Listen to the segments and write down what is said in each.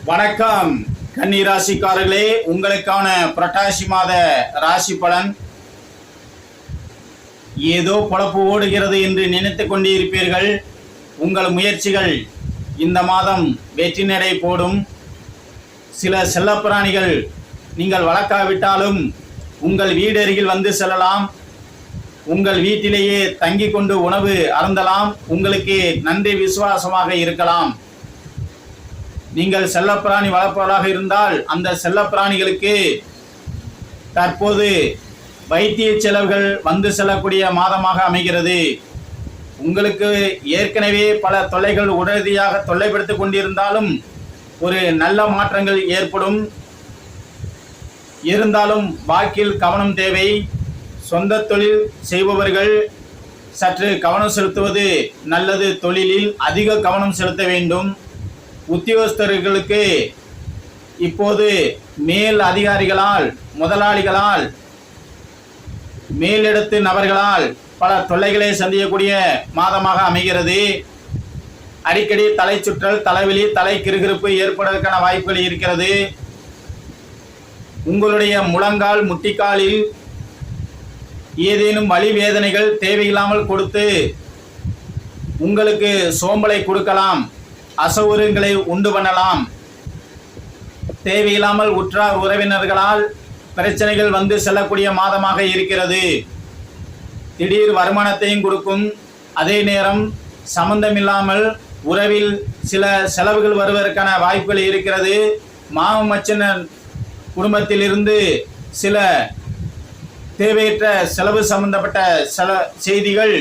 வணக்கம் கன்னி ராசிக்காரர்களே, உங்களுக்கான புரட்டாசி மாத ராசி பலன். ஏதோ பொழப்பு ஓடுகிறது என்று நினைத்து கொண்டிருப்பீர்கள். உங்கள் முயற்சிகள் இந்த மாதம் வெற்றி நடை போடும். சில செல்லப்பிராணிகள் நீங்கள் வளர்க்காவிட்டாலும் உங்கள் வீடருகில் வந்து செல்லலாம். உங்கள் வீட்டிலேயே தங்கி கொண்டு உணவு அருந்தலாம். உங்களுக்கு நன்றி விசுவாசமாக இருக்கலாம். நீங்கள் செல்லப்பிராணி வளர்ப்பவராக இருந்தால் அந்த செல்லப்பிராணிகளுக்கு தற்போது வைத்திய செலவுகள் வந்து செல்லக்கூடிய மாதமாக அமைகிறது. உங்களுக்கு ஏற்கனவே பல தொல்லைகள் உடனடியாக தொல்லைப்படுத்திக் கொண்டிருந்தாலும் ஒரு நல்ல மாற்றங்கள் ஏற்படும். இருந்தாலும் வாக்கில் கவனம் தேவை. சொந்த தொழில் செய்பவர்கள் சற்று கவனம் செலுத்துவது நல்லது. தொழிலில் அதிக கவனம் செலுத்த வேண்டும். உத்தியோகஸ்தர்களுக்கு இப்போது மேல் அதிகாரிகளால், முதலாளிகளால், மேலிடத்து நபர்களால் பல தொல்லைகளை சந்திக்கக்கூடிய மாதமாக அமைகிறது. அடிக்கடி தலை சுற்றல், தலைவலி, தலை கிறுகிறுப்பு ஏற்படுவதற்கான வாய்ப்புகள் இருக்கிறது. உங்களுடைய முழங்கால், முட்டிக்காலில் ஏதேனும் வலி வேதனைகள் தேவையில்லாமல் கொடுத்து உங்களுக்கு சோம்பலை கொடுக்கலாம். அசௌகரியங்களை உண்டு பண்ணலாம். தேவையில்லாமல் உற்றார் உறவினர்களால் பிரச்சனைகள் வந்து செல்லக்கூடிய மாதமாக இருக்கிறது. திடீர் வருமானத்தையும் கொடுக்கும். அதே நேரம் சம்பந்தமில்லாமல் உறவில் சில செலவுகள் வருவதற்கான வாய்ப்புகள் இருக்கிறது. மாமன் மச்சினர் குடும்பத்திலிருந்து சில தேவையற்ற செலவு சம்பந்தப்பட்ட செய்திகள்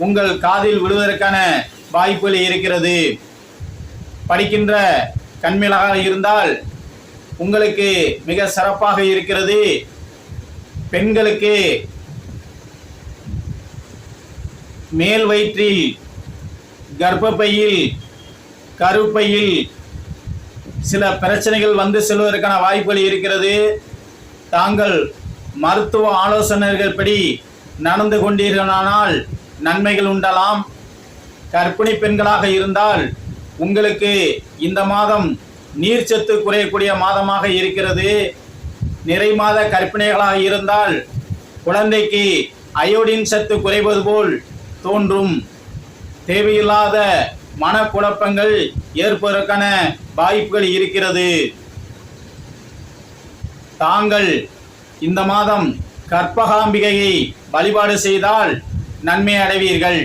உங்கள் காதில் விழுவதற்கான வாய்ப்புகள் இருக்கிறது. படிக்கின்ற கண்மையாக இருந்தால் உங்களுக்கு மிக சிறப்பாக இருக்கிறது. பெண்களுக்கு மேல் வயிற்றில், கர்ப்பப்பையில், கருப்பையில் சில பிரச்சனைகள் வந்து செல்வதற்கான வாய்ப்புகள் இருக்கிறது. தாங்கள் மருத்துவ ஆலோசனைகள் படி நடந்து கொண்டீர்களானால் நன்மைகள் உண்டலாம். கர்ப்பிணி பெண்களாக இருந்தால் உங்களுக்கு இந்த மாதம் நீர்ச்சத்து குறையக்கூடிய மாதமாக இருக்கிறது. நிறை மாத கர்ப்பிணிகளாக இருந்தால் குழந்தைக்கு அயோடின் சத்து குறைவது போல் தோன்றும். தேவையில்லாத மனக்குழப்பங்கள் ஏற்பதற்கான வாய்ப்புகள் இருக்கிறது. தாங்கள் இந்த மாதம் கற்பகாம்பிகையை வழிபாடு செய்தால் நன்மை அடைவீர்கள்.